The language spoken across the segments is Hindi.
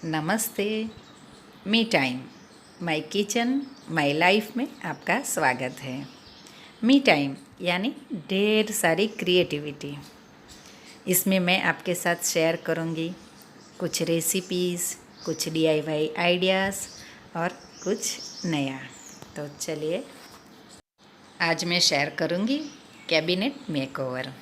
नमस्ते। Me time my kitchen my life में आपका स्वागत है। मी टाइम यानी ढेर सारी क्रिएटिविटी। इसमें मैं आपके साथ शेयर करूँगी कुछ रेसिपीज़, कुछ DIY आइडियाज़ और कुछ नया। तो चलिए आज मैं शेयर करूँगी कैबिनेट मेकओवर।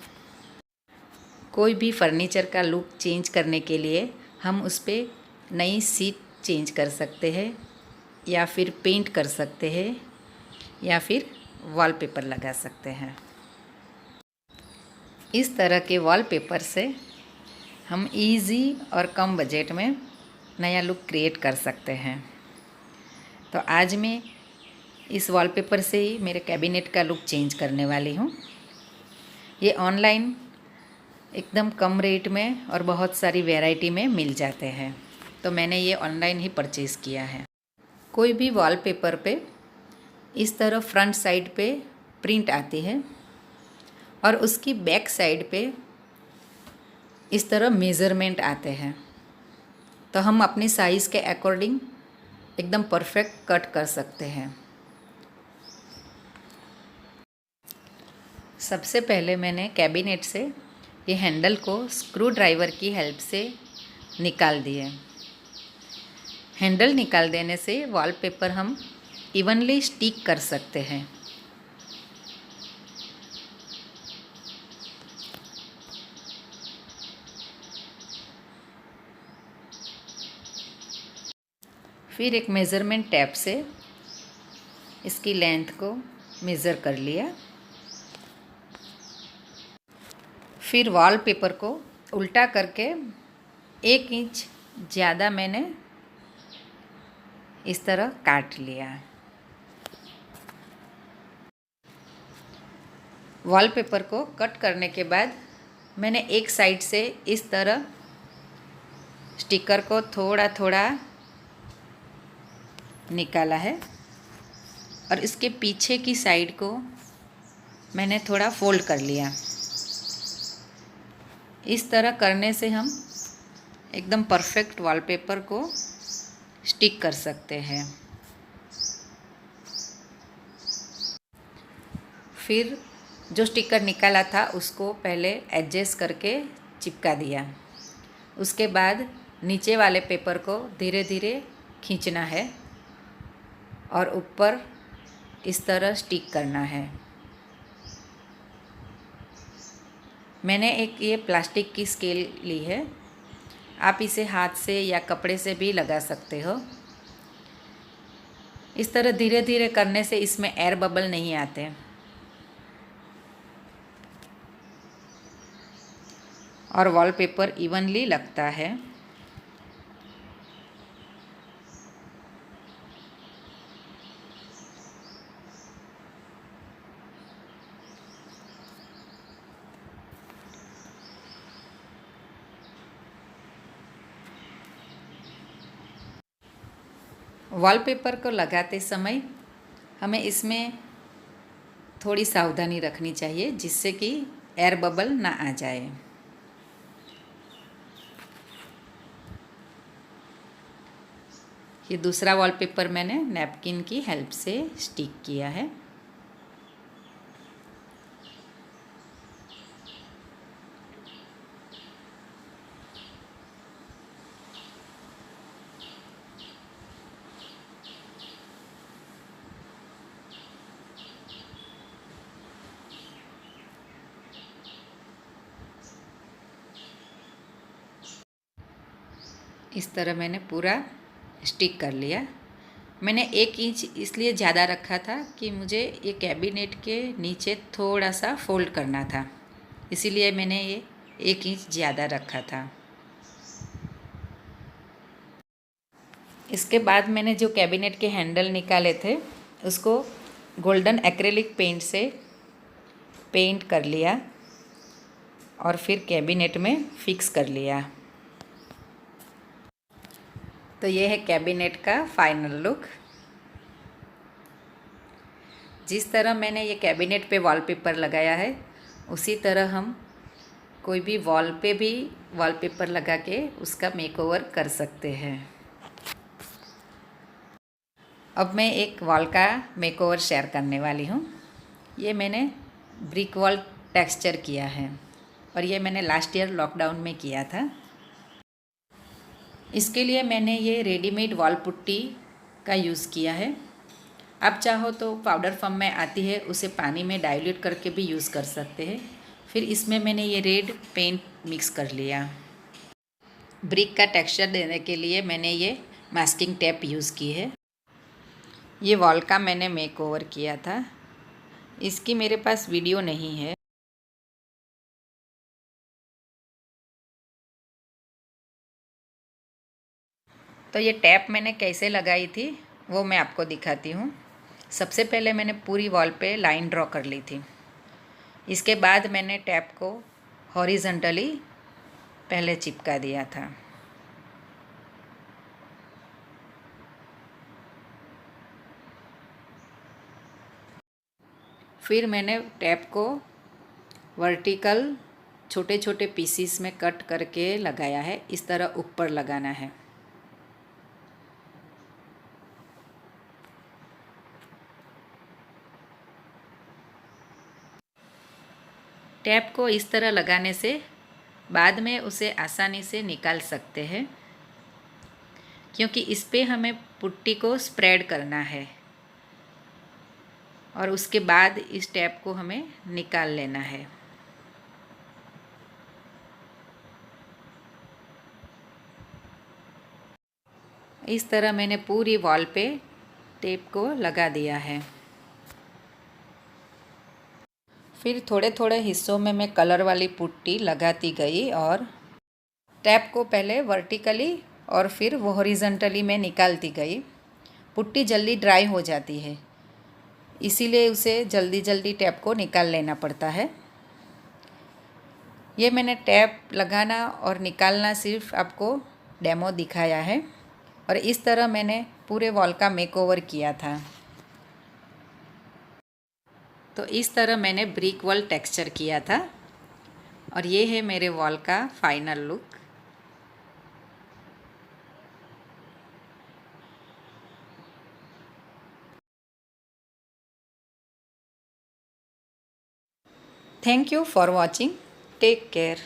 कोई भी फर्नीचर का लुक चेंज करने के लिए हम उस पर नई सीट चेंज कर सकते हैं या फिर पेंट कर सकते हैं या फिर वॉलपेपर लगा सकते हैं। इस तरह के वॉलपेपर से हम इजी और कम बजट में नया लुक क्रिएट कर सकते हैं। तो आज मैं इस वॉलपेपर से ही मेरे कैबिनेट का लुक चेंज करने वाली हूँ। ये ऑनलाइन एकदम कम रेट में और बहुत सारी वैरायटी में मिल जाते हैं, तो मैंने ये ऑनलाइन ही परचेज़ किया है। कोई भी वॉलपेपर पे इस तरह फ्रंट साइड पे प्रिंट आती है और उसकी बैक साइड पे इस तरह मेज़रमेंट आते हैं, तो हम अपनी साइज़ के अकॉर्डिंग एकदम परफेक्ट कट कर सकते हैं। सबसे पहले मैंने कैबिनेट से ये हैंडल को स्क्रू ड्राइवर की हेल्प से निकाल दिए। हैंडल निकाल देने से वॉलपेपर हम इवनली स्टिक कर सकते हैं। फिर एक मेज़रमेंट टैप से इसकी लेंथ को मेज़र कर लिया। फिर वॉलपेपर को उल्टा करके 1 इंच ज़्यादा मैंने इस तरह काट लिया। वॉलपेपर को कट करने के बाद मैंने एक साइड से इस तरह स्टिकर को थोड़ा थोड़ा निकाला है और इसके पीछे की साइड को मैंने थोड़ा फोल्ड कर लिया। इस तरह करने से हम एकदम परफेक्ट वॉलपेपर को स्टिक कर सकते हैं। फिर जो स्टिकर निकाला था उसको पहले एडजस्ट करके चिपका दिया। उसके बाद नीचे वाले पेपर को धीरे धीरे खींचना है और ऊपर इस तरह स्टिक करना है। मैंने एक ये प्लास्टिक की स्केल ली है, आप इसे हाथ से या कपड़े से भी लगा सकते हो। इस तरह धीरे धीरे करने से इसमें एयर बबल नहीं आते और वॉलपेपर इवनली लगता है। वॉलपेपर को लगाते समय हमें इसमें थोड़ी सावधानी रखनी चाहिए जिससे कि एयर बबल ना आ जाए। ये दूसरा वॉलपेपर मैंने नैपकिन की हेल्प से स्टिक किया है। इस तरह मैंने पूरा स्टिक कर लिया। मैंने 1 इंच इसलिए ज़्यादा रखा था कि मुझे ये कैबिनेट के नीचे थोड़ा सा फोल्ड करना था, इसीलिए मैंने ये 1 इंच ज़्यादा रखा था। इसके बाद मैंने जो कैबिनेट के हैंडल निकाले थे उसको गोल्डन एक्रेलिक पेंट से पेंट कर लिया और फिर कैबिनेट में फिक्स कर लिया। तो ये है कैबिनेट का फाइनल लुक। जिस तरह मैंने ये कैबिनेट पे वॉलपेपर लगाया है उसी तरह हम कोई भी वॉल पे भी वॉलपेपर लगा के उसका मेकओवर कर सकते हैं। अब मैं एक वॉल का मेकओवर शेयर करने वाली हूँ। ये मैंने ब्रिक वॉल टेक्सचर किया है और ये मैंने लास्ट ईयर लॉकडाउन में किया था। इसके लिए मैंने ये रेडीमेड वॉल पुट्टी का यूज़ किया है। आप चाहो तो पाउडर फॉर्म में आती है, उसे पानी में डाइल्यूट करके भी यूज़ कर सकते हैं। फिर इसमें मैंने ये रेड पेंट मिक्स कर लिया। ब्रिक का टेक्सचर देने के लिए मैंने ये मास्किंग टेप यूज़ की है। ये वॉल का मैंने मेक ओवर किया था। इसकी मेरे पास वीडियो नहीं है। तो ये टैप मैंने कैसे लगाई थी वो मैं आपको दिखाती हूँ। सबसे पहले मैंने पूरी वॉल पे लाइन ड्रॉ कर ली थी। इसके बाद मैंने टैप को हॉरिजॉन्टली पहले चिपका दिया था। फिर मैंने टैप को वर्टिकल छोटे छोटे पीसीस में कट करके लगाया है। इस तरह ऊपर लगाना है। टैप को इस तरह लगाने से बाद में उसे आसानी से निकाल सकते हैं, क्योंकि इस पे हमें पुट्टी को स्प्रेड करना है और उसके बाद इस टैप को हमें निकाल लेना है। इस तरह मैंने पूरी वॉल पे टेप को लगा दिया है। फिर थोड़े थोड़े हिस्सों में मैं कलर वाली पुट्टी लगाती गई और टैप को पहले वर्टिकली और फिर वो हॉरिजॉन्टली में निकालती गई। पुट्टी जल्दी ड्राई हो जाती है, इसीलिए उसे जल्दी जल्दी टैप को निकाल लेना पड़ता है। ये मैंने टैप लगाना और निकालना सिर्फ आपको डेमो दिखाया है और इस तरह मैंने पूरे वॉल का मेकओवर किया था। तो इस तरह मैंने ब्रिक वॉल टेक्सचर किया था और ये है मेरे वॉल का final look. Thank you for watching. Take care.